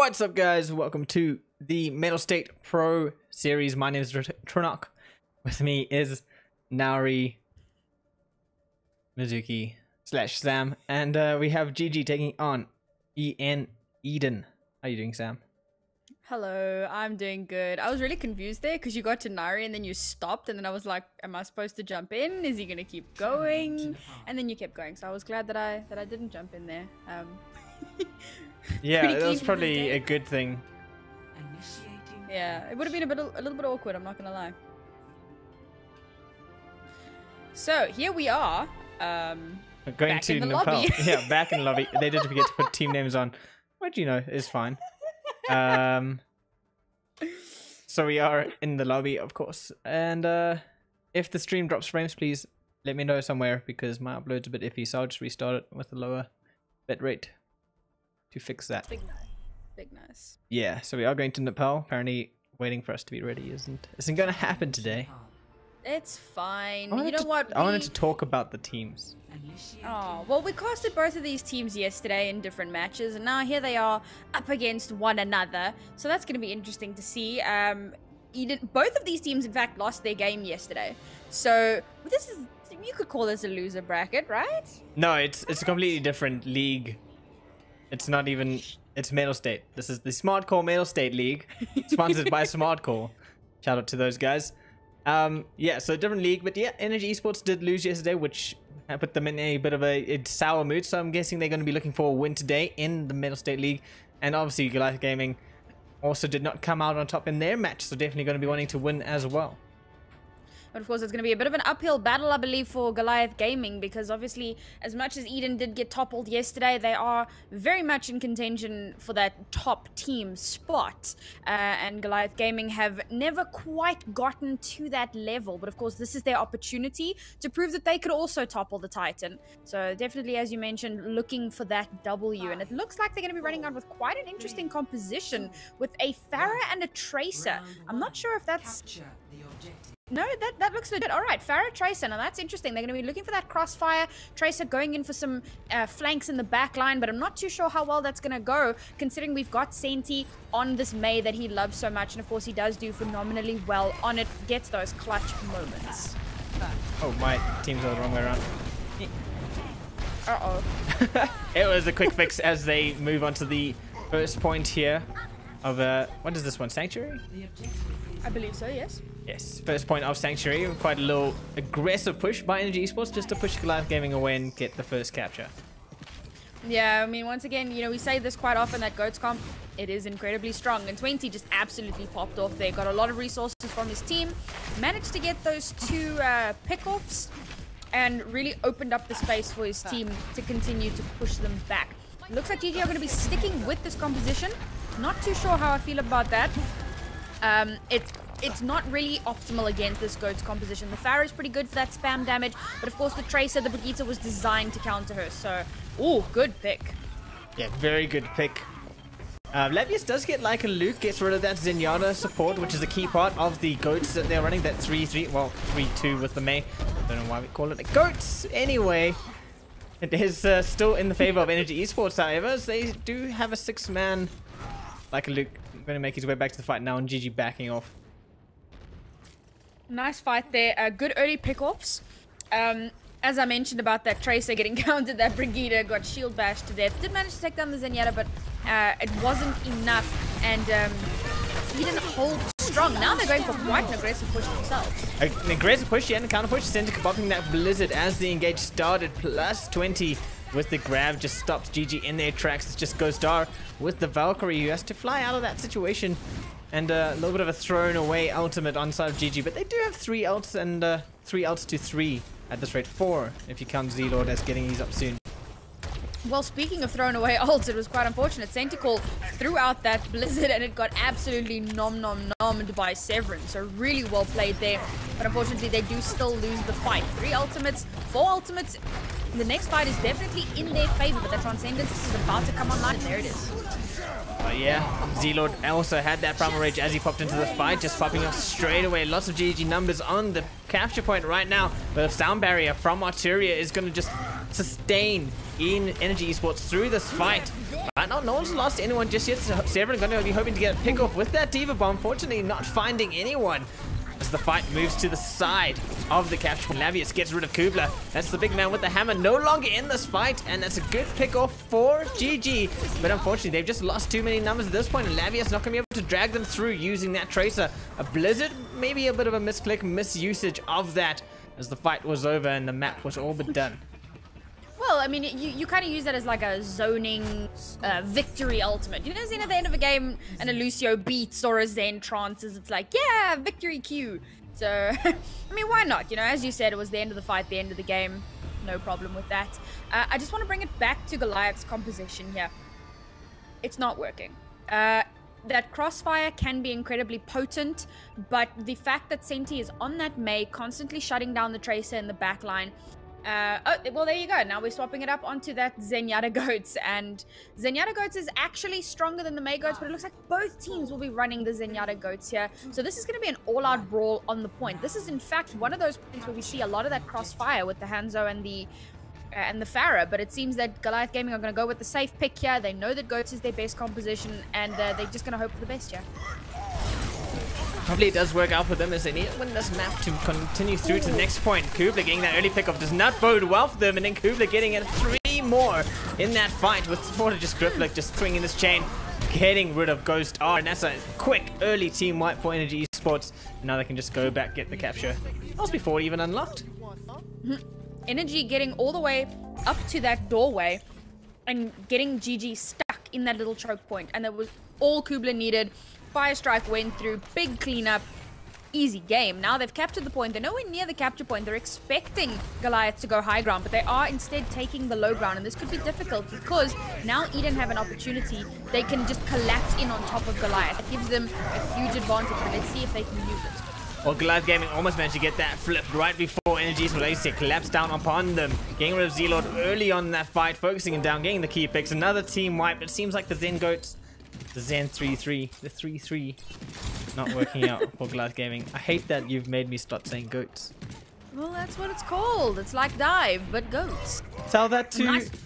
What's up, guys? Welcome to the Mettlestate Pro Series. My name is Tronok. With me is Nauri, Mizuki / Sam, and we have Gigi taking on E.D.E.N. How are you doing, Sam? Hello, I'm doing good. I was really confused there because you got to Nauri and then you stopped, and then I was like, am I supposed to jump in? Is he gonna keep going? And then you kept going, so I was glad that I didn't jump in there. Yeah, that was probably a good thing. Yeah, it would have been a little bit awkward, I'm not gonna lie. So here we are. Going to Nepal. Yeah, back in the lobby. They did forget to put team names on. What do you know? It's fine. So we are in the lobby, of course. And if the stream drops frames, please let me know somewhere because my upload's a bit iffy. So I'll just restart it with a lower bitrate to fix that. Big nice. Big nice. Yeah, so we are going to Nepal. Apparently waiting for us to be ready isn't going to happen today. It's fine. You know what? I wanted to talk about the teams. Oh, well, we casted both of these teams yesterday in different matches, and now here they are up against one another. So that's going to be interesting to see. Both of these teams, in fact, lost their game yesterday. So this is, you could call this a loser bracket, right? No, it's a completely different league. It's not even, it's Mettlestate. This is the Smart Core Mettlestate League, sponsored by Smart Core. Shout out to those guys. Yeah, so a different league, but yeah, Energy Esports did lose yesterday, which put them in a bit of a sour mood. So I'm guessing they're going to be looking for a win today in the Mettlestate League. And obviously, Goliath Gaming also did not come out on top in their match, so definitely going to be wanting to win as well. But of course, it's going to be a bit of an uphill battle, I believe, for Goliath Gaming, because obviously, as much as E.D.E.N did get toppled yesterday, they are very much in contention for that top team spot. And Goliath Gaming have never quite gotten to that level. But of course, this is their opportunity to prove that they could also topple the Titan. So definitely, as you mentioned, looking for that W. And it looks like they're going to be running out with quite an interesting composition with a Pharah and a Tracer. I'm not sure if that's... No, that looks legit. All right, Pharah, Tracer. Now that's interesting. They're going to be looking for that crossfire. Tracer going in for some flanks in the back line, but I'm not too sure how well that's going to go, considering we've got Senti on this Mei that he loves so much. And of course, he does do phenomenally well on it. Gets those clutch moments. Oh, my team's the wrong way around. Uh-oh. It was a quick fix as they move on to the first point here of, what is this one? Sanctuary? I believe so, yes. Yes, first point of Sanctuary. Quite a little aggressive push by Energy Esports just to push Goliath Gaming away and get the first capture. Yeah, I mean, once again, you know, we say this quite often, that GOAT's comp, it is incredibly strong. And 20 just absolutely popped off there. Got a lot of resources from his team. Managed to get those two pick-offs and really opened up the space for his team to continue to push them back. Looks like GG are going to be sticking with this composition. Not too sure how I feel about that. It's not really optimal against this GOAT's composition. The Pharah is pretty good for that spam damage, but of course the Tracer, the Brigitte, was designed to counter her. So, ooh, good pick. Yeah, very good pick. Levius does get like a Luke, gets rid of that Zenyatta support, which is a key part of the GOATs that they're running. That 3-3, well, 3-2 with the Mei. Don't know why we call it the GOATs. Anyway, it is still in the favor of Energy Esports, however, as they do have a 6-man like a Luke. Going to make his way back to the fight now, and GG backing off. Nice fight there. Good early pickoffs. As I mentioned about that Tracer getting countered, that Brigitte got shield bashed to death. Did manage to take down the Zenyatta, but it wasn't enough. And he didn't hold strong. Now they're going for quite an aggressive push themselves. An aggressive push, yeah, and a counter push. Senti bopping that Blizzard as the engage started. Plus 20 with the grab. Just stops GG in their tracks. It just goes Dar with the Valkyrie, who has to fly out of that situation. And a little bit of a thrown away ultimate on side of GG. But they do have 3 ults and 3 ults to 3 at this rate. 4 if you count Z-Lord as getting these up soon. Well, speaking of thrown away ults, it was quite unfortunate. Sentical threw out that Blizzard and it got absolutely nommed by Severin. So really well played there. But unfortunately, they do still lose the fight. 3 ultimates, 4 ultimates. The next fight is definitely in their favor, but the Transcendence is about to come online, and there it is. Yeah, Z-Lord also had that Primal Rage as he popped into the fight, just popping off straight away. Lots of GG numbers on the capture point right now, but a sound barrier from Arturia is going to just sustain in Energy Esports through this fight. Right now, no one's lost anyone just yet, so everyone's going to be hoping to get a pick off with that Diva Bomb. Fortunately, not finding anyone as the fight moves to the side of the capture point. Lavius gets rid of Kubler. That's the big man with the hammer, no longer in this fight, and that's a good pick off for GG. But unfortunately, they've just lost too many numbers at this point, and Lavius not going to be able to drag them through using that Tracer. A Blizzard, maybe a bit of a misclick, misusage of that as the fight was over and the map was all but done. Well, I mean, you kind of use that as like a zoning victory ultimate. You know, at the end of a game and a Lucio beats or a Zen trances, it's like, yeah, victory Q. So, I mean, why not? You know, as you said, it was the end of the fight, the end of the game. No problem with that. I just want to bring it back to Goliath's composition here. It's not working. That crossfire can be incredibly potent, but the fact that Senti is on that Mei, constantly shutting down the Tracer in the back line. Oh, well, there you go. Now we're swapping it up onto that Zenyatta Goats, and Zenyatta Goats is actually stronger than the Mei Goats, but it looks like both teams will be running the Zenyatta Goats here. So this is going to be an all-out brawl on the point. This is, in fact, one of those points where we see a lot of that crossfire with the Hanzo and the Pharah, but it seems that Goliath Gaming are going to go with the safe pick here. They know that Goats is their best composition, and they're just going to hope for the best here. Probably it does work out for them as they need to win this map to continue through to the next point. Kubler getting that early pickoff does not bode well for them, and then Kubler getting it 3 more in that fight with support of just Grifflick just swinging this chain, getting rid of Ghost R, and that's a quick early team wipe for Energy Esports. Now they can just go back, get the capture. That was before it even unlocked. Energy getting all the way up to that doorway and getting GG stuck in that little choke point, and that was all Kubler needed. Fire Strike went through, big cleanup, easy game. Now they've captured the point. They're nowhere near the capture point. They're expecting Goliath to go high ground, but they are instead taking the low ground, and this could be difficult because now E.D.E.N have an opportunity. They can just collapse in on top of Goliath. It gives them a huge advantage, but let's see if they can use it. Well, Goliath Gaming almost managed to get that flipped right before Energy Esports collapsed down upon them. Getting rid of Z-Lord early on in that fight, focusing him down, getting the key picks. Another team wipe. It seems like the Zen Goats, the Zen 3-3, the 3-3, not working out for Goliath Gaming. I hate that you've made me start saying goats. Well, that's what it's called. It's like dive, but goats. Tell that to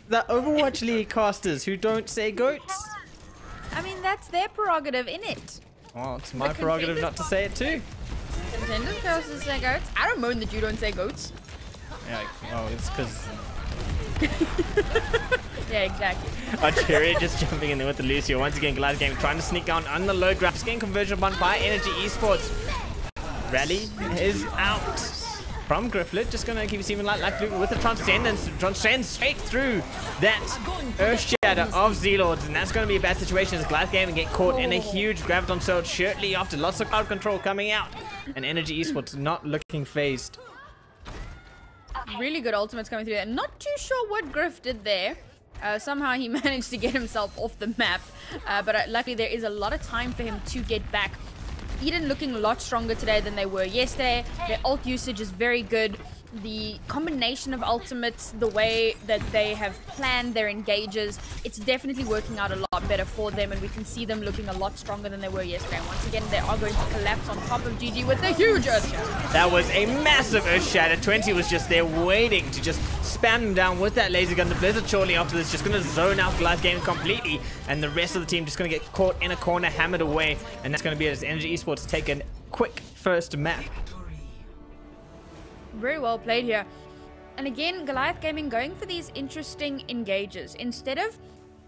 the Overwatch League casters who don't say goats. I mean, that's their prerogative, innit? Well, it's my prerogative not to say it too. Contenders casters say goats. I don't moan that you don't say goats. Yeah, oh, it's because... Yeah, exactly. Archeria just jumping in there with the Lucio. Once again, Goliath Gaming trying to sneak down on the low ground. Just getting conversion upon by Energy Esports. Rally is out from Grifflet. Just going to keep seeming like with the Transcendence. Transcends straight through that Earth Shatter of Z-Lords. And that's going to be a bad situation as Goliath Gaming get caught in a huge Graviton Surge shortly after. Lots of crowd control coming out. And Energy Esports not looking phased. Really good ultimates coming through there. Not too sure what Griff did there. Somehow he managed to get himself off the map. But luckily there is a lot of time for him to get back. E.D.E.N looking a lot stronger today than they were yesterday. Their ult usage is very good. The combination of ultimates, the way that they have planned their engages, it's definitely working out a lot better for them, and we can see them looking a lot stronger than they were yesterday. And once again, they are going to collapse on top of GG with a huge Earth Shatter. That was a massive Earth Shatter. 20 was just there waiting to just spam them down with that laser gun. The Blizzard shortly after this just going to zone out Goliath Gaming completely, and the rest of the team just going to get caught in a corner, hammered away, and that's going to be it as Energy Esports take a quick first map. Very well played here. And again, Goliath Gaming going for these interesting engages. Instead of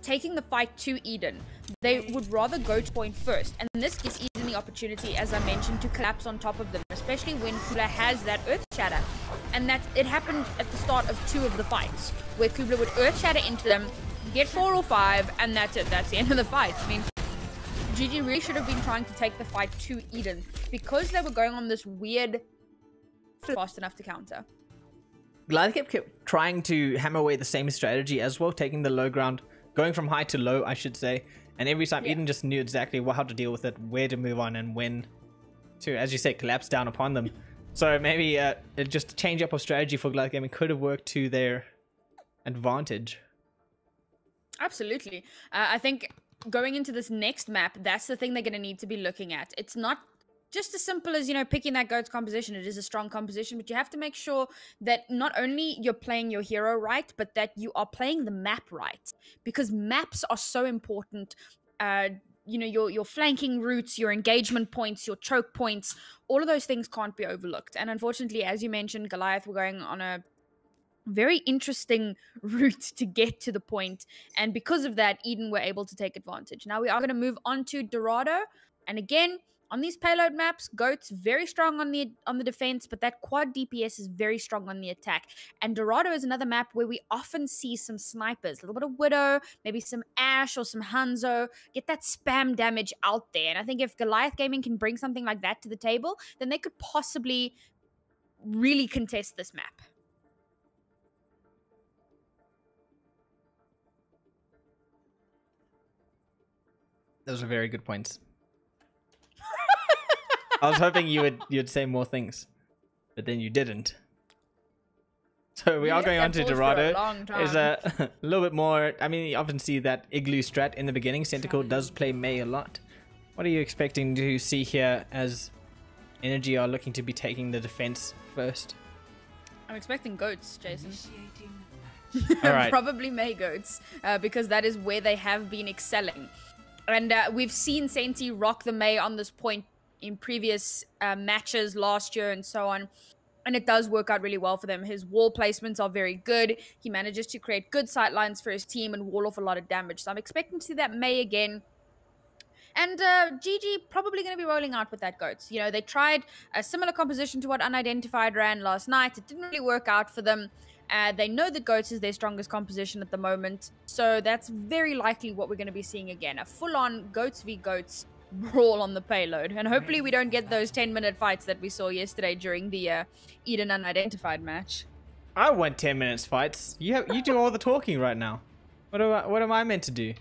taking the fight to E.D.E.N, they would rather go to point first. And this gives E.D.E.N the opportunity, as I mentioned, to collapse on top of them, especially when Kubler has that Earth Shatter. And that it happened at the start of 2 of the fights, where Kubler would Earth Shatter into them, get 4 or 5, and that's it. That's the end of the fight. I mean, GG really should have been trying to take the fight to E.D.E.N because they were going on this weird fast enough to counter. Goliath kept trying to hammer away the same strategy as well, taking the low ground, going from high to low, I should say. And every time E.D.E.N just knew exactly how to deal with it, where to move on, and when to, as you say, collapse down upon them. So maybe just a change up of strategy for Goliath Gaming could have worked to their advantage. Absolutely. I think going into this next map, that's the thing they're going to need to be looking at. It's not just as simple as, you know, picking that goat's composition. It is a strong composition, but you have to make sure that not only you're playing your hero right, but that you are playing the map right, because maps are so important. You know, your flanking routes, your engagement points, your choke points, all of those things can't be overlooked. And unfortunately, as you mentioned, Goliath were going on a very interesting route to get to the point, and because of that, E.D.E.N were able to take advantage. Now we are going to move on to Dorado, and again, on these payload maps, Goat's very strong on the defense, but that quad DPS is very strong on the attack. And Dorado is another map where we often see some snipers, a little bit of Widow, maybe some Ashe or some Hanzo, get that spam damage out there. And I think if Goliath Gaming can bring something like that to the table, then they could possibly really contest this map. Those are very good points. I was hoping you'd say more things, but then you didn't. So we are going on to Dorado. Is a little bit more. I mean, you often see that igloo strat in the beginning. Centacle does play Mei a lot. What are you expecting to see here as Energy are looking to be taking the defense first? I'm expecting goats, Jason. All right. Probably Mei goats, because that is where they have been excelling. And we've seen Senti rock the Mei on this point in previous matches last year and so on. And it does work out really well for them. His wall placements are very good. He manages to create good sight lines for his team and wall off a lot of damage. So I'm expecting to see that Mei again. And GG probably going to be rolling out with that Goats. You know, they tried a similar composition to what Unidentified ran last night. It didn't really work out for them. They know that Goats is their strongest composition at the moment. So that's very likely what we're going to be seeing again. A full-on Goats v Goats brawl on the payload. And hopefully we don't get those 10-minute fights that we saw yesterday during the E.D.E.N Unidentified match. I want 10 minutes fights. You do all the talking right now. What am I meant to do?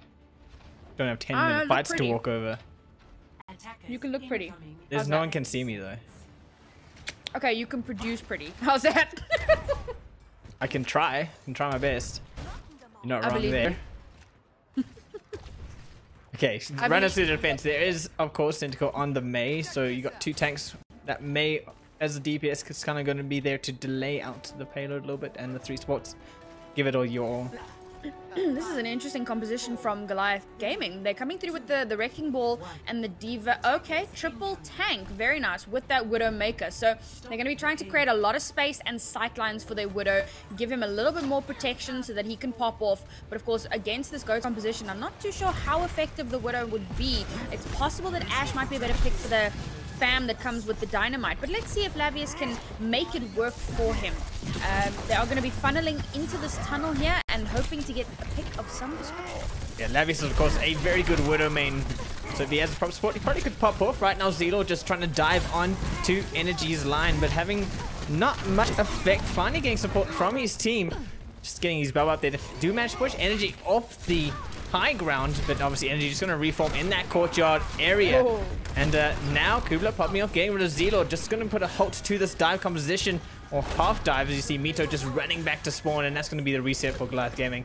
Don't have 10-minute fights to walk over. You can look pretty. No one can see me though. Okay, you can produce pretty. How's that? I can try my best. You're not wrong there. Okay, run us to the defense. There is, of course, Tentacle on the Mei, so you got two tanks. That Mei, as a DPS, is kind of going to be there to delay out the payload a little bit, and the 3 spots. Give it all your all. This is an interesting composition from Goliath Gaming. They're coming through with the Wrecking Ball and the Diva. Okay, triple tank. Very nice with that Widow Maker. So they're going to be trying to create a lot of space and sightlines for their Widow. Give him a little bit more protection so that he can pop off. But of course, against this Goat composition, I'm not too sure how effective the Widow would be. It's possible that Ashe might be a better pick for the spam that comes with the dynamite, but let's see if Lavius can make it work for him. They are going to be funneling into this tunnel here and hoping to get a pick of some description. Yeah, Lavius is of course a very good Widow main, so if he has a proper support, he probably could pop off. Right now Zelo just trying to dive on to Energy's line, but having not much effect. Finally getting support from his team, just getting his bow up there to do manage to push Energy off the high ground, but obviously Energy just going to reform in that courtyard area. Oh. And now Kubla popping off, getting rid of Zelo, just going to put a halt to this dive composition, or half dive, as you see Mito just running back to spawn, and that's going to be the reset for Goliath Gaming.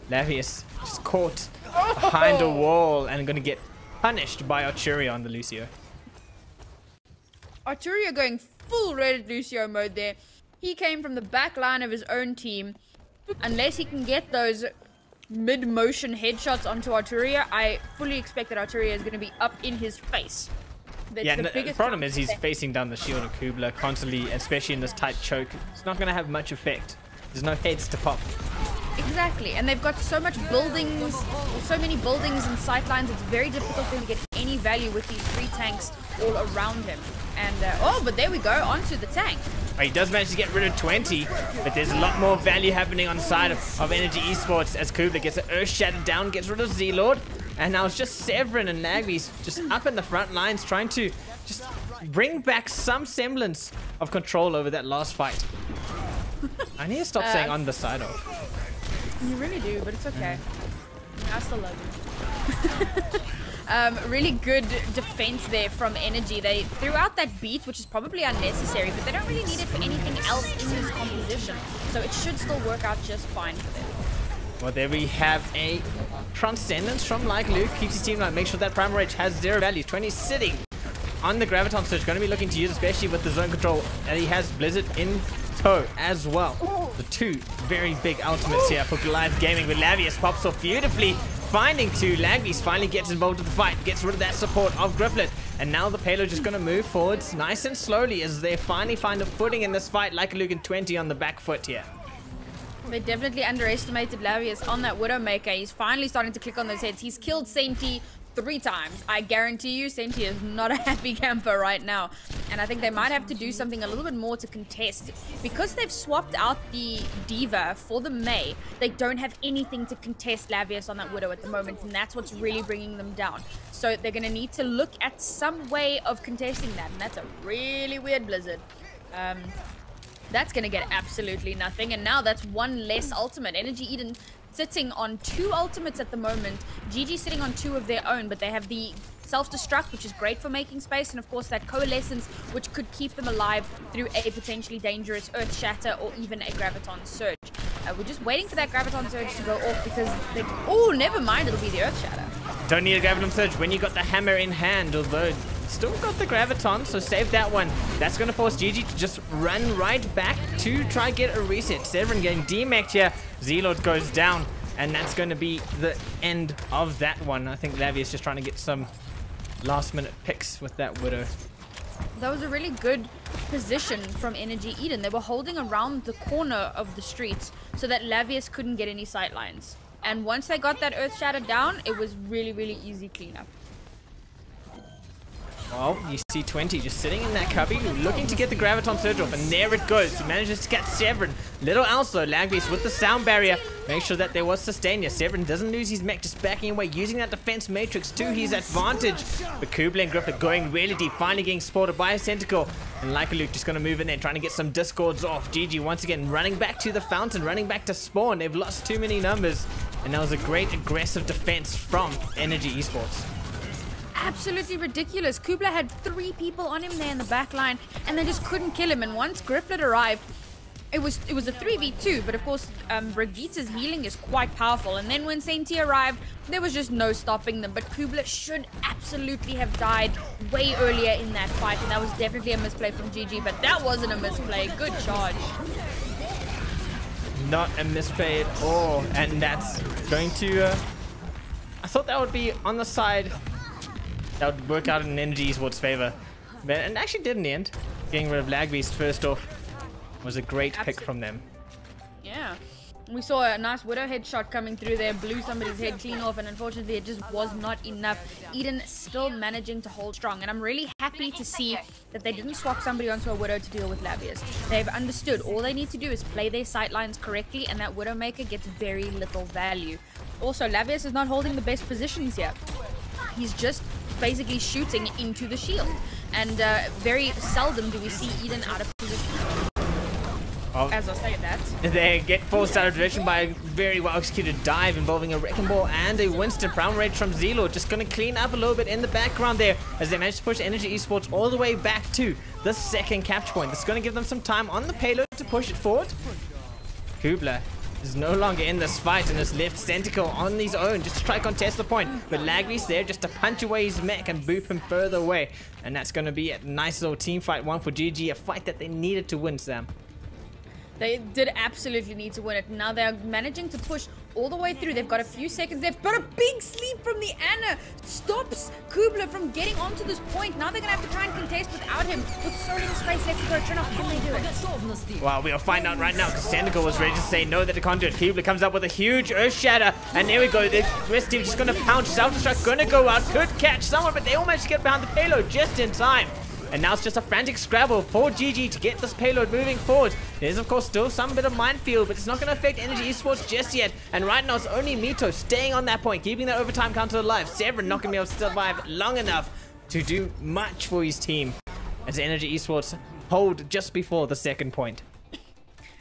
Lavius just caught behind a wall and going to get punished by Arturia on the Lucio. Arturia going full Red Lucio mode there. He came from the back line of his own team. Unless he can get those mid-motion headshots onto Arturia, I fully expect that Arturia is going to be up in his face. That's yeah, the problem is he's facing down the shield of Kubla constantly, especially in this tight choke. It's not going to have much effect. There's no heads to pop. Exactly, and they've got so much buildings, so many buildings and sightlines, it's very difficult for him to get any value with these 3 tanks all around him. And, oh, but there we go, onto the tank. He does manage to get rid of 20, but there's a lot more value happening on the side of Energy Esports as Kubla gets an Earth Shatter down, gets rid of Z-Lord, and now it's just Severin and Nagby's just up in the front lines trying to just bring back some semblance of control over that last fight. I need to stop saying on the side of. You really do, but it's okay. I still love you. Really good defense there from Energy. They threw out that beat, which is probably unnecessary, but they don't really need it for anything else in this composition. So it should still work out just fine for them. Well, there we have a Transcendence from Like Luke. Keeps his team like, make sure that Primal Rage has 0 value. 20 sitting on the Graviton Surge. Going to be looking to use, especially with the zone control. And he has Blizzard in tow as well. The two very big ultimates here for Goliath Gaming. But Lavius pops off beautifully, finding two. Lagbeast finally gets involved with the fight, gets rid of that support of Griflet. And now the payload just going to move forwards nice and slowly as they finally find a footing in this fight, like a Luke and 20 on the back foot here. They definitely underestimated Lavius on that Widowmaker. He's finally starting to click on those heads. He's killed Senti 3 times. I guarantee you Senti is not a happy camper right now. And I think they might have to do something a little bit more to contest. Because they've swapped out the Diva for the Mei, they don't have anything to contest Lavius on that Widow at the moment. And that's what's really bringing them down. So they're going to need to look at some way of contesting that. And that's a really weird Blizzard. That's going to get absolutely nothing. And now that's one less ultimate. E.D.E.N sitting on 2 ultimates at the moment. GG sitting on 2 of their own, but they have the self-destruct, which is great for making space, and of course that coalescence, which could keep them alive through a potentially dangerous Earth Shatter or even a Graviton Surge. We're just waiting for that Graviton Surge to go off because they... Oh, never mind, it'll be the Earth Shatter. Don't need a Graviton Surge when you got the hammer in hand, although still got the Graviton, so save that one. That's going to force GG to just run right back to try and get a reset. Severin getting demeched here. Z-Lord goes down, and that's going to be the end of that one. I think Lavius just trying to get some last-minute picks with that Widow. That was a really good position from E.D.E.N. They were holding around the corner of the streets so that Lavius couldn't get any sightlines. And once they got that Earth Shatter down, it was really, really easy cleanup. Well, you see 20 just sitting in that cubby, looking to get the Graviton Surge off, and there it goes. He manages to catch Severin. Little else though, Lagbeast with the sound barrier. Make sure that there was sustain here. Severin doesn't lose his mech, just backing away, using that defense matrix to his advantage. But Kubla and Griffith going really deep, finally getting spotted by a Centacle. And like a Luke just going to move in there, trying to get some discords off. GG once again running back to the fountain, running back to spawn. They've lost too many numbers. And that was a great aggressive defense from Energy Esports. Absolutely ridiculous. Kubla had 3 people on him there in the back line, and they just couldn't kill him. And once Grifflet arrived, it was a 3v2, but of course Brigitte's healing is quite powerful. And then when Senti arrived, there was just no stopping them. But Kubla should absolutely have died way earlier in that fight, and that was definitely a misplay from GG, but that wasn't a misplay. Good charge. Not a misplay at all, and that's going to I thought that would be on the side that would work out in Energy Esports' favor, but it actually did in the end. Getting rid of Lagbeast first off was a great pick from them. Yeah, we saw a nice Widow headshot coming through there, blew somebody's head clean off, and unfortunately it just was not enough. E.D.E.N still managing to hold strong, and I'm really happy to see that they didn't swap somebody onto a Widow to deal with Lavius. They've understood all they need to do is play their sightlines correctly, and that Widowmaker gets very little value. Also, Lavius is not holding the best positions here. He's just basically shooting into the shield, and very seldom do we see E.D.E.N out of position. Oh. As I say that, They get forced out of direction by a very well executed dive involving a Wrecking Ball and a Winston. Brown Rage from Z-Lord just going to clean up a little bit in the background there as they manage to push Energy Esports all the way back to the second capture point. This is going to give them some time on the payload to push it forward. Kubla is no longer in this fight and has left Centacle on his own just to try to contest the point. But Lagbeast there just to punch away his mech and boop him further away. And that's going to be a nice little team fight one for GG, a fight that they needed to win, Sam. they did absolutely need to win it. Now they're managing to push all the way through. They've got a few seconds left, but a big sleep from the Anna stops Kubla from getting onto this point. Now they're going to have to try and contest without him. With so little space left to go, Trinoff, can they do it? Well, we'll find out right now because Sandigal was ready to say no that they can't do it. Kubla comes up with a huge Earth Shatter, and there we go. The West team just going to pounce. Self-destruct going to go out. Could catch someone, but they all managed to get behind the payload just in time. And now it's just a frantic scrabble for GG to get this payload moving forward. There's, of course, still some bit of minefield, but it's not going to affect Energy Esports just yet. And right now, it's only Mito staying on that point, keeping that overtime counter alive. Severin not going to be able to survive long enough to do much for his team as Energy Esports hold just before the second point.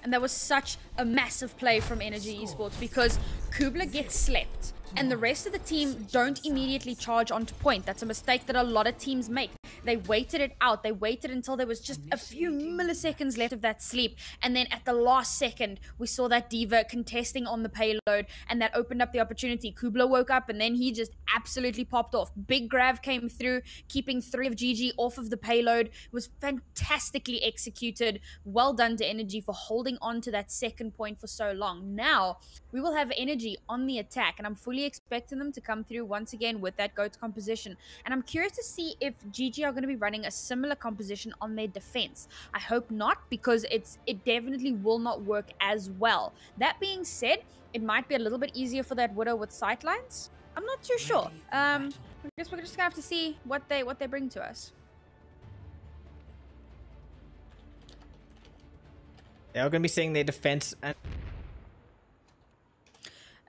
And that was such a massive play from Energy Esports because Kubla gets slept and the rest of the team don't immediately charge onto point. That's a mistake that a lot of teams make. They waited it out. They waited until there was just a few milliseconds left of that sleep. And then at the last second, we saw that D.E.E.N contesting on the payload, and that opened up the opportunity. Kubler woke up, and then he just absolutely popped off. Big grab came through, keeping 3 of GG off of the payload. It was fantastically executed. Well done to Energy for holding on to that second point for so long. Now, we will have Energy on the attack, and I'm fully expecting them to come through once again with that GOAT composition. And I'm curious to see if GG are going to be running a similar composition on their defense. I hope not, because it definitely will not work as well. That being said, it might be a little bit easier for that Widow with sightlines. I'm not too sure. I guess we're just gonna have to see what they bring to us. They are going to be seeing their defense.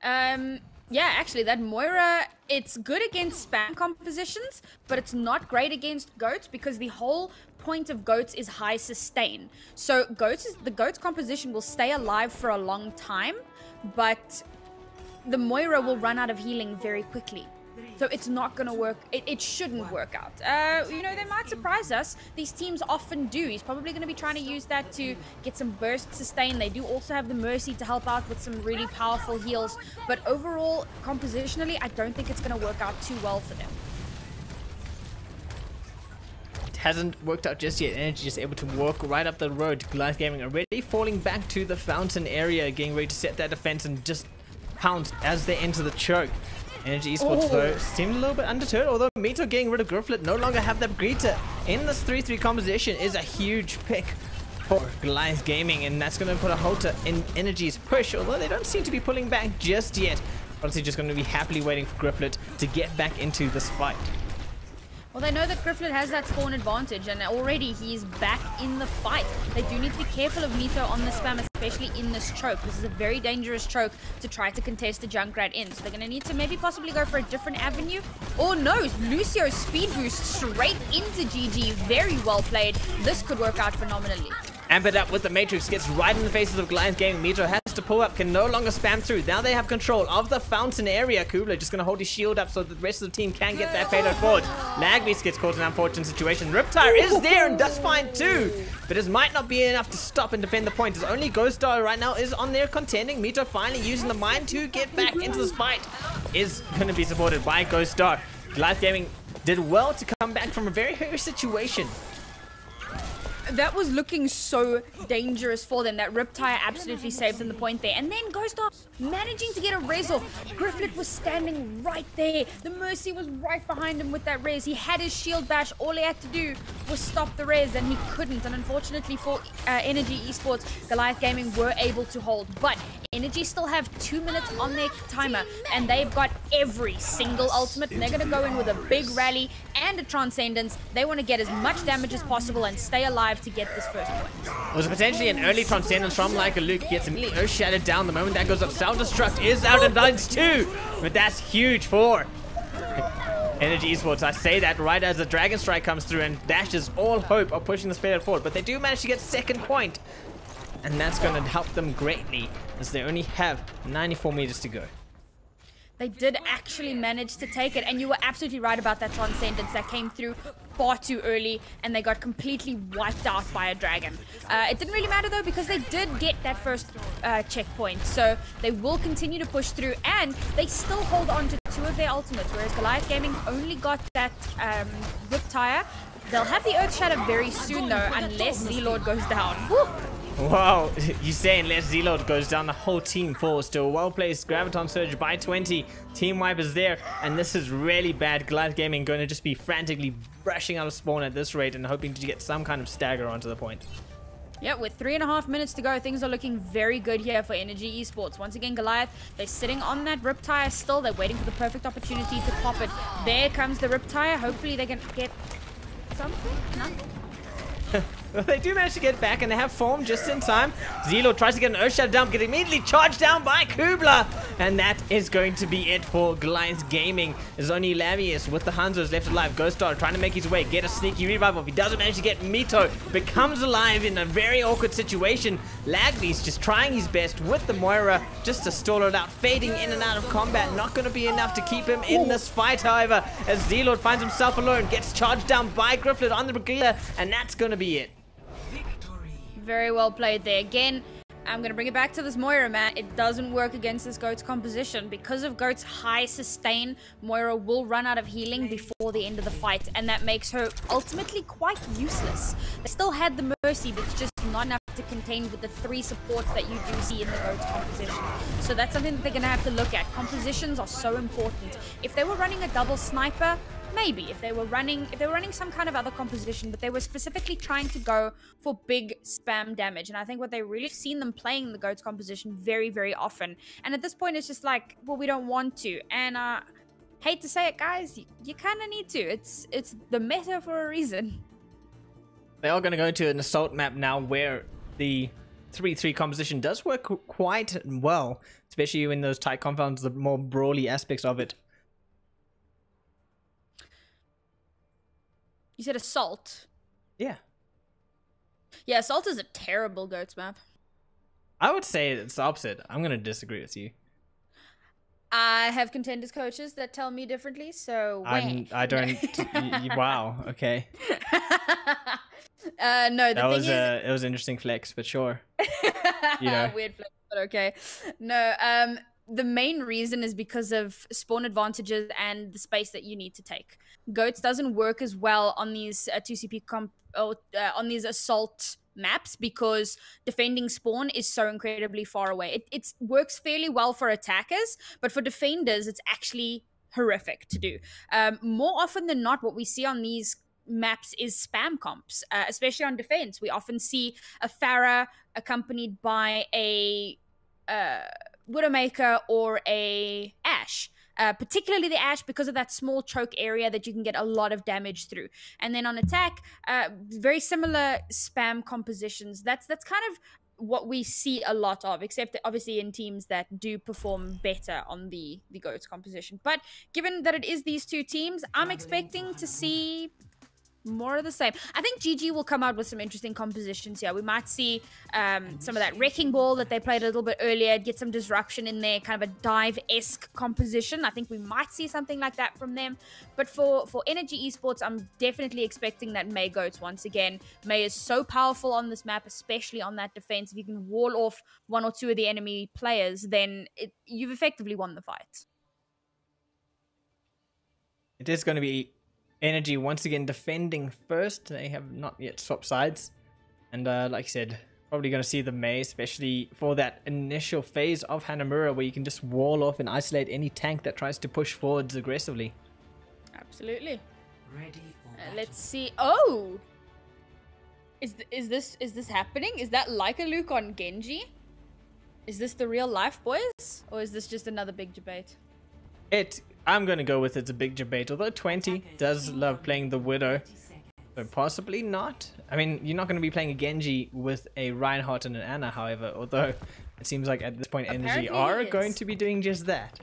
And yeah, actually, that Moira, it's good against spam compositions, but it's not great against goats, because the whole point of goats is high sustain. So the goats composition will stay alive for a long time, but the Moira will run out of healing very quickly. So it's not going to work. It shouldn't work out. You know, they might surprise us. These teams often do. He's probably going to be trying to use that to get some burst sustain. They do also have the Mercy to help out with some really powerful heals. But overall, compositionally, I don't think it's going to work out too well for them. It hasn't worked out just yet. Energy just able to walk right up the road. Goliath Gaming already falling back to the fountain area, getting ready to set that defense and just pounce as they enter the choke. Energy Esports though seemed a little bit undeterred, although Mito getting rid of Grifflet, no longer have that greeter in this 3-3 composition is a huge pick for Goliath Gaming, and that's going to put a halter in Energy's push, although they don't seem to be pulling back just yet. Honestly, just going to be happily waiting for Grifflet to get back into this fight. Well, they know that Grifflet has that spawn advantage, and already he's back in the fight. They do need to be careful of Mito on the spam, especially in this choke. This is a very dangerous choke to try to contest the Junkrat in. So they're going to need to maybe possibly go for a different avenue. Or no, Lucio's speed boost straight into GG. Very well played. This could work out phenomenally. Ampered up with the Matrix, gets right in the faces of Goliath Gaming. Mito has to pull up, can no longer spam through. Now they have control of the fountain area. Kubler just going to hold his shield up so that the rest of the team can get that payload forward. Lagbeast gets caught in an unfortunate situation. Riptire is there and does fine too, but it might not be enough to stop and defend the point, as only Ghost Star right now is on there contending. Mito finally using the mine to get back into this fight is going to be supported by Ghost Star. Goliath Gaming did well to come back from a very hairy situation. That was looking so dangerous for them. That Riptire absolutely saved them the point there. And then Ghost Star managing to get a res off. Grifflet was standing right there. The Mercy was right behind him with that res. He had his shield bash. All he had to do was stop the res, and he couldn't. And unfortunately for Energy Esports, Goliath Gaming were able to hold. But Energy still have 2 minutes on their timer, and they've got every single ultimate. And they're going to go in with a big rally and a Transcendence. They want to get as much damage as possible and stay alive to get this first point. It was potentially an early Transcendence from like a Luke. Gets immediately earth-shattered down. The moment that goes up, Self-Destruct is out and dies too. But that's huge for Energy Esports. I say that right as the Dragon Strike comes through and dashes all hope of pushing the payload forward. But they do manage to get second point, and that's going to help them greatly, as they only have 94 meters to go. They did actually manage to take it, and you were absolutely right about that Transcendence that came through far too early, and they got completely wiped out by a dragon. It didn't really matter though, because they did get that first checkpoint, so they will continue to push through, and they still hold on to 2 of their ultimates, whereas Goliath Gaming only got that Riptire. They'll have the Earth Shatter very soon though, unless Z-Lord goes down. Woo! Wow, you say unless Z-Lord goes down, the whole team falls. Still well-placed Graviton Surge by 20. Team Wipe is there, and this is really bad. Goliath Gaming going to just be frantically rushing out of spawn at this rate and hoping to get some kind of stagger onto the point. Yeah, with 3.5 minutes to go, things are looking very good here for Energy Esports. Once again, Goliath, they're sitting on that Riptire still. They're waiting for the perfect opportunity to pop it. There comes the Riptire. Hopefully they can get something. Nothing. Well, they do manage to get back, and they have form just in time. Z-Lord tries to get an Earth Shatter down, get immediately charged down by Kubler. And that is going to be it for Goliath Gaming. There's only Lavius with the Hanzos left alive. Ghost Star trying to make his way, get a sneaky revival. If he doesn't manage to get Mito, becomes alive in a very awkward situation. Lagby's just trying his best with the Moira just to stall it out, fading in and out of combat. Not going to be enough to keep him in this fight, however, as Z-Lord finds himself alone, gets charged down by Grifflet on the Brigilla, and that's going to be it. Very well played there. Again, I'm going to bring it back to this Moira, man. It doesn't work against this Goat's composition. Because of Goat's high sustain, Moira will run out of healing before the end of the fight, and that makes her ultimately quite useless. They still had the Mercy, but it's just not enough to contain with the 3 supports that you do see in the Goat's composition. So that's something that they're going to have to look at. Compositions are so important. If they were running a double sniper, maybe if they were running some kind of other composition, but they were specifically trying to go for big spam damage. And I think what they really seen them playing the Goat's composition very, very often. And at this point, it's just like, well, we don't want to. And hate to say it, guys, you kind of need to. It's the meta for a reason. They are going to go into an assault map now where the 3-3 composition does work quite well, especially in those tight confounds, the more brawly aspects of it. You said assault? Yeah. Yeah, assault is a terrible Goats map. I would say it's the opposite. I'm going to disagree with you. I have contenders coaches that tell me differently, so I don't. Wow. Okay. No, the thing is, it was an interesting flex, but sure. You know. Weird flex, but okay. No, the main reason is because of spawn advantages and the space that you need to take. Goats doesn't work as well on these 2CP on these assault maps because defending spawn is so incredibly far away. It works fairly well for attackers, but for defenders, it's actually horrific to do. More often than not, what we see on these maps is spam comps, especially on defense. We often see a Pharah accompanied by a Widowmaker or a Ashe. Particularly the Ashe because of that small choke area that you can get a lot of damage through. And then on attack, very similar spam compositions. That's kind of what we see a lot of, except obviously in teams that do perform better on the Goats composition. But given that it is these two teams, I'm expecting to see more of the same. I think GG will come out with some interesting compositions here. We might see some of that Wrecking Ball that they played a little bit earlier, get some disruption in there, kind of a dive-esque composition. I think we might see something like that from them. But for Energy Esports, I'm definitely expecting that Mei Goats once again. Mei is so powerful on this map, especially on that defense. If you can wall off 1 or 2 of the enemy players, then you've effectively won the fight. It is going to be Energy once again defending first. They have not yet swapped sides, and like I said, probably going to see the Mei, especially for that initial phase of Hanamura where you can just wall off and isolate any tank that tries to push forwards aggressively. Absolutely. Ready for let's see. Oh, is this happening? Is that like a Luke on Genji? Is this the real life, boys, or is this just another big debate? I'm going to go with it's a big debate, although 20 does love playing the Widow. So possibly not. I mean, you're not going to be playing a Genji with a Reinhardt and an Ana, however, although it seems like at this point Energy are going to be doing just that.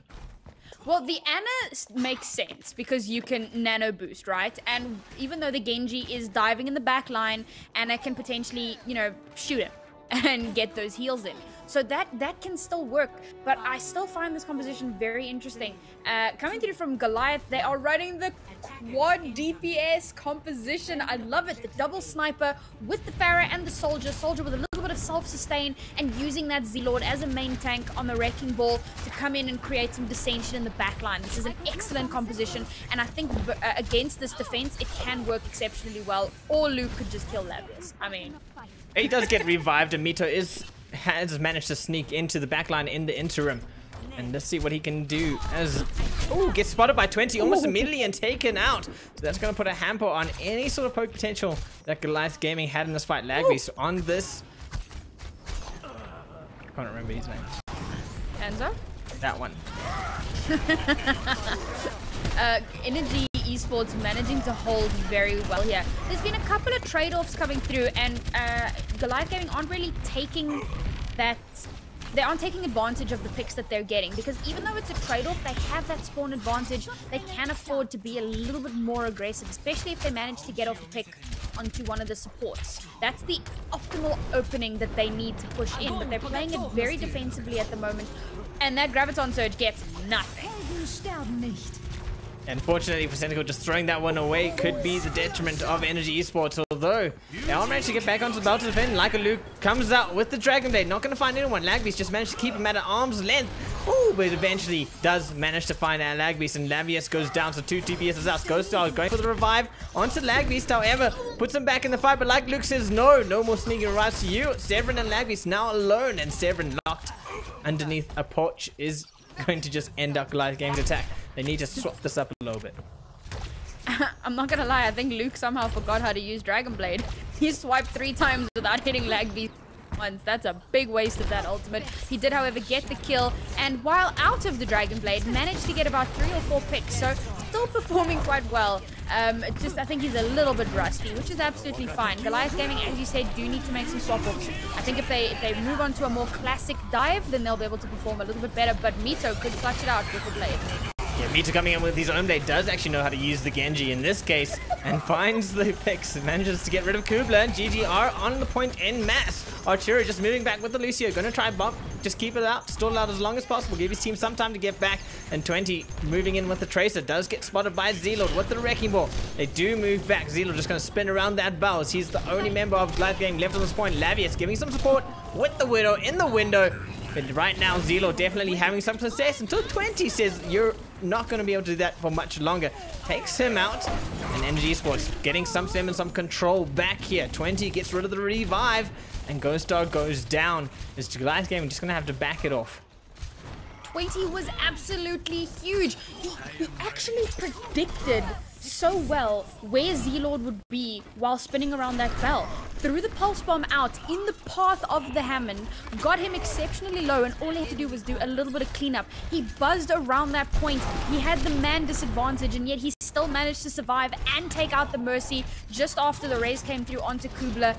Well, the Ana makes sense because you can nano boost, right? And even though the Genji is diving in the back line, Ana can potentially, you know, shoot him and get those heals in. So that can still work, but I still find this composition very interesting. Coming through from Goliath, they are running the quad DPS composition. I love it. The double sniper with the Pharah and the Soldier with a little bit of self-sustain and using that Z-Lord as a main tank on the Wrecking Ball to come in and create some dissension in the backline. This is an excellent composition, and I think against this defense, it can work exceptionally well. Or Luke could just kill Lavius. I mean, he does get revived, and Mito has managed to sneak into the backline in the interim. And let's see what he can do as... Oh, gets spotted by 20 almost immediately and taken out. So that's going to put a hamper on any sort of poke potential that Goliath Gaming had in this fight. Lagby's on this... I can't remember his name. Hanzo? That one. Energy Esports managing to hold very well here. There's been a couple of trade-offs coming through, and Goliath Gaming aren't really taking that they aren't taking advantage of the picks that they're getting, because even though it's a trade-off, they have that spawn advantage. They can afford to be a little bit more aggressive, especially if they manage to get off a pick onto one of the supports. That's the optimal opening that they need to push in, but they're playing it very defensively at the moment, and that Graviton Surge gets nothing. Unfortunately for Senegal, just throwing that one away could be the detriment of Energy Esports, although they all managed to get back onto the belt to defend. Like a Luke comes out with the Dragon Blade, not going to find anyone. Lagbeast just managed to keep him at an arm's length. Ooh, but eventually does manage to find Lagbeast, and Lavius goes down, so 2 TPSs out. Ghost Dog going for the revive onto Lagbeast, however, puts him back in the fight, but like Luke says, no more sneaking arrives to you. Severin and Lagbeast now alone, and Severin locked underneath a porch is going to just end up Goliath Game's attack. They need to swap this up a little bit. I'm not gonna lie, I think Luke somehow forgot how to use Dragon Blade. He swiped 3 times without hitting Lagbeast once. That's a big waste of that ultimate. He did, however, get the kill, and while out of the Dragon Blade, managed to get about 3 or 4 picks, so still performing quite well. Just, I think he's a little bit rusty, which is absolutely fine. Goliath Gaming, as you said, do need to make some swap-offs. I think if they move on to a more classic dive, then they'll be able to perform a little bit better, but Mito could clutch it out with the blade. Yeah, Mito coming in with his own blade does actually know how to use the Genji in this case, and finds the picks and manages to get rid of Kubla, and GGR on the point en masse. Arturo just moving back with the Lucio, gonna try bump, just keep it out, stall it out as long as possible, give his team some time to get back, and 20 moving in with the Tracer, does get spotted by Zealord with the Wrecking Ball. They do move back, Zealord just gonna spin around that bow, as he's the only member of Goliath Game left on this point. Lavius giving some support with the Widow in the window, but right now Zealord definitely having some success until 20 says you're not going to be able to do that for much longer. Takes him out, and Energy Esports getting some stem and some control back here. 20 gets rid of the revive, and Ghost Dog goes down. This Goliath Game just going to have to back it off. 20 was absolutely huge. He actually predicted so well where Zealord would be while spinning around that bell. Threw the pulse bomb out in the path of the Hammond, got him exceptionally low, and all he had to do was do a little bit of cleanup. He buzzed around that point. He had the man disadvantage, and yet he still managed to survive and take out the Mercy just after the raise came through onto Kubla,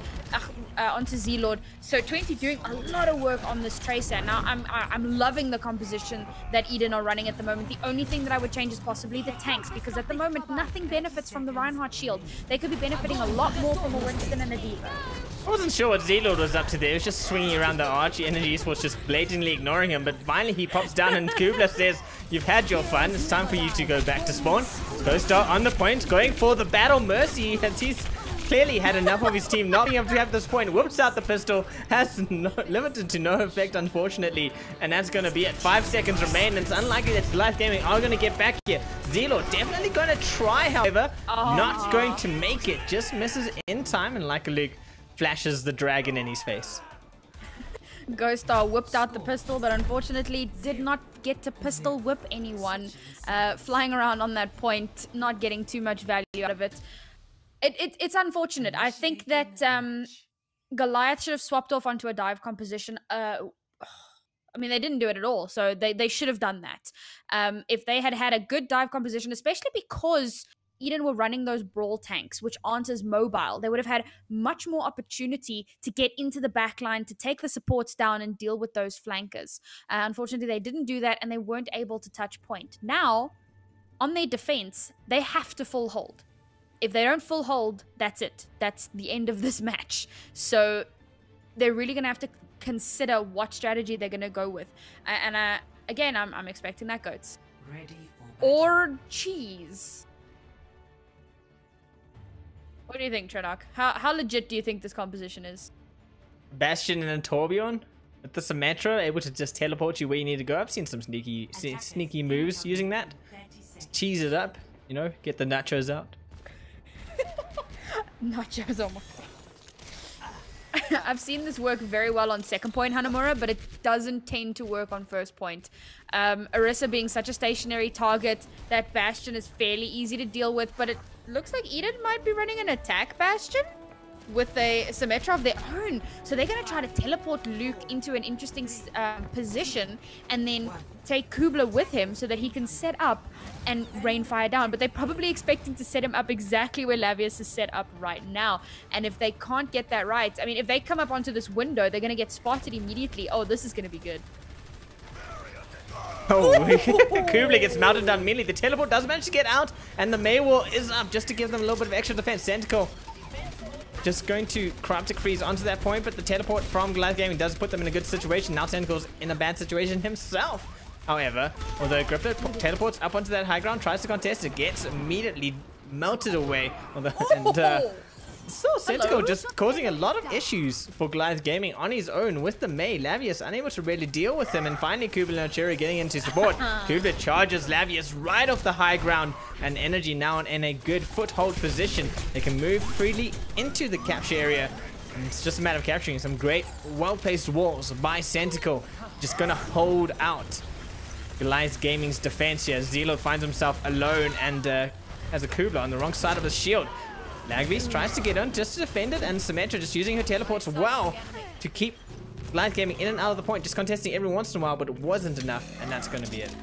onto Zealord. So 20 doing a lot of work on this Tracer. Now I'm loving the composition that E.D.E.N are running at the moment. The only thing that I would change is possibly the tanks, because at the moment nothing benefits from the Reinhardt shield. They could be benefiting a lot more from a Winston and a D.Va. I wasn't sure what Zealord was up to there. He was just swinging around the arch. Energy was just blatantly ignoring him, but finally he pops down and Kubla says, you've had your fun. It's time for you to go back to spawn. Ghost Dog on the point, going for the battle Mercy, as he's clearly had enough of his team not being able to have this point. Whoops out the pistol, has limited to no effect, unfortunately, and that's going to be it. 5 seconds remain, and it's unlikely that Goliath Gaming are going to get back here. Zealord definitely going to try, however, not going to make it. Just misses in time, and like a Luke flashes the dragon in his face. Ghost Star whipped out the pistol, but unfortunately did not get to pistol whip anyone. Flying around on that point, not getting too much value out of it. It's unfortunate. I think that Goliath should have swapped off onto a dive composition. I mean, they didn't do it at all, so they should have done that. If they had had a good dive composition, especially because E.D.E.N were running those brawl tanks, which aren't as mobile, they would have had much more opportunity to get into the backline, to take the supports down and deal with those flankers. Unfortunately, they didn't do that, and they weren't able to touch point. Now, on their defense, they have to full hold. If they don't full hold, that's it. That's the end of this match. So they're really going to have to consider what strategy they're going to go with. And again, I'm expecting that, goats. Ready for or cheese. What do you think, Trenak? How legit do you think this composition is? Bastion and a Torbjorn with the Symmetra, able to just teleport you where you need to go. I've seen some sneaky moves using that. Just cheese it up, you know, get the nachos out. Nachos, oh my god. I've seen this work very well on second point Hanamura, but it doesn't tend to work on first point. Orisa being such a stationary target, that Bastion is fairly easy to deal with, but it looks like E.D.E.N might be running an attack Bastion. with a Symmetra of their own. So they're going to try to teleport Luke into an interesting position and then take Kubler with him so that he can set up and rain fire down. But they're probably expecting to set him up exactly where Lavius is set up right now. And if they can't get that right, I mean, if they come up onto this window, they're going to get spotted immediately. Oh, this is going to be good. Oh, Kubler gets melted down immediately. The teleport does manage to get out, and the Mei wall is up just to give them a little bit of extra defense. Centacle just going to cryptic freeze onto that point, but the teleport from Goliath Gaming does put them in a good situation. Now Tentacle's in a bad situation himself. However, although Grifter teleports up onto that high ground, tries to contest it, gets immediately melted away. So Centacle just causing a lot of issues for Goliath Gaming on his own with the Mei. Lavius unable to really deal with him, and finally Kubler and Cherry getting into support. Kubler charges Lavius right off the high ground, and Energy now in a good foothold position. They can move freely into the capture area, and it's just a matter of capturing some great well-placed walls by Centacle. Just gonna hold out Goliath Gaming's defense here. Zelo finds himself alone and has a Kubler on the wrong side of his shield. Lagvis tries to get on just to defend it, and Symmetra just using her teleports well to keep Goliath Gaming in and out of the point, just contesting every once in a while, but it wasn't enough, and that's going to be it.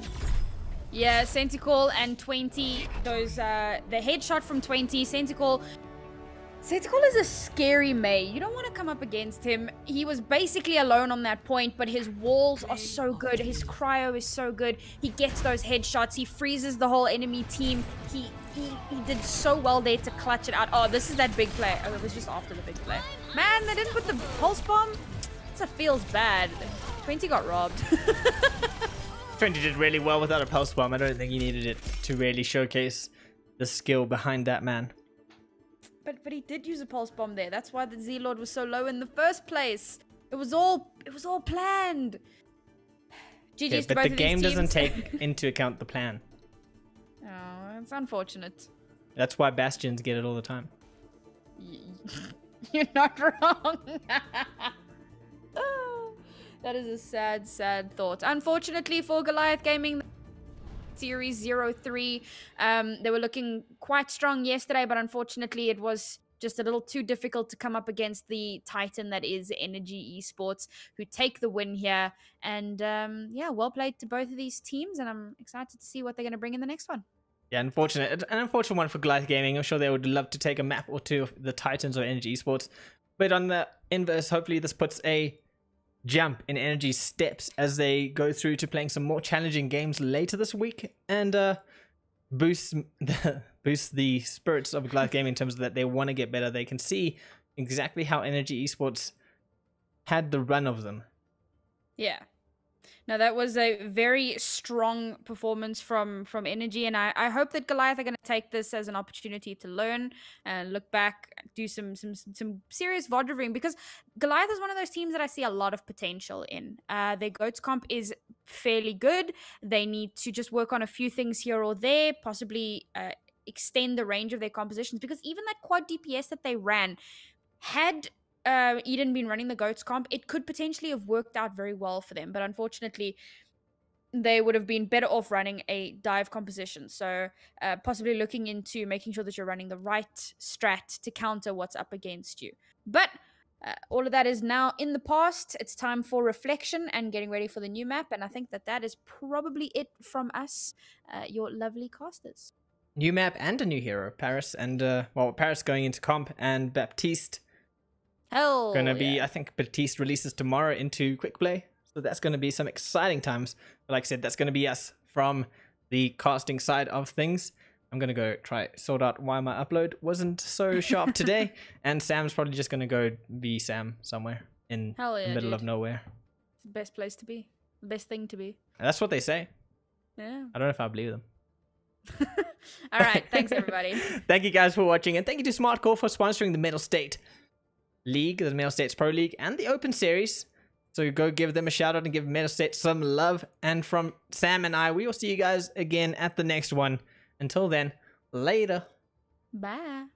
Yeah, Centacle and 20, those, the headshot from 20, Centacle is a scary Mei. You don't want to come up against him. He was basically alone on that point, but his walls are so good. His cryo is so good. He gets those headshots. He freezes the whole enemy team. He did so well there to clutch it out. Oh, this is that big play. Oh, it was just after the big play. Man, they didn't put the pulse bomb. That feels bad. 20 got robbed. 20 did really well without a pulse bomb. I don't think he needed it to really showcase the skill behind that man. But he did use a pulse bomb there. That's why the Z-Lord was so low in the first place. It was all planned. GG's to both of these teams. But the game doesn't take into account the plan. Oh, it's unfortunate. That's why Bastions get it all the time. You're not wrong. Oh, that is a sad, sad thought. Unfortunately for Goliath Gaming, Series 03, they were looking quite strong yesterday, but unfortunately it was just a little too difficult to come up against the titan that is Energy Esports, who take the win here. And yeah, well played to both of these teams, and I'm excited to see what they're going to bring in the next one. Yeah, an unfortunate one for Goliath Gaming. I'm sure they would love to take a map or two of the Titans or Energy Esports. But on the inverse, hopefully this puts a jump in Energy's steps as they go through to playing some more challenging games later this week, and boost the spirits of Goliath Gaming in terms of that they want to get better. They can see exactly how Energy Esports had the run of them. Yeah. No, that was a very strong performance from Energy, and I hope that Goliath are going to take this as an opportunity to learn and look back, do some serious VOD reviewing, because Goliath is one of those teams that I see a lot of potential in. Their GOATS comp is fairly good. They need to just work on a few things here or there, possibly extend the range of their compositions, because even that quad DPS that they ran, had E.D.E.N been running the GOATS comp, it could potentially have worked out very well for them, but unfortunately they would have been better off running a dive composition. So possibly looking into making sure that you're running the right strat to counter what's up against you. But all of that is now in the past. It's time for reflection and getting ready for the new map, and I think that is probably it from us, your lovely casters. New map and a new hero, Paris, and well, Paris going into comp, and Baptiste gonna be, I think Baptiste releases tomorrow into quick play, so that's gonna be some exciting times. But like I said, that's gonna be us from the casting side of things. I'm gonna go try sort out why my upload wasn't so sharp today, and Sam's probably just gonna go be Sam somewhere in the middle of nowhere. It's the best place to be, the best thing to be. That's what they say. Yeah. I don't know if I believe them. All right, thanks everybody. Thank you guys for watching, and thank you to SmartCore for sponsoring the Mettlestate League, the Mettlestate's Pro League, and the Open Series. So go give them a shout out and give Mettlestate some love. And from Sam and I, we will see you guys again at the next one. Until then, later. Bye.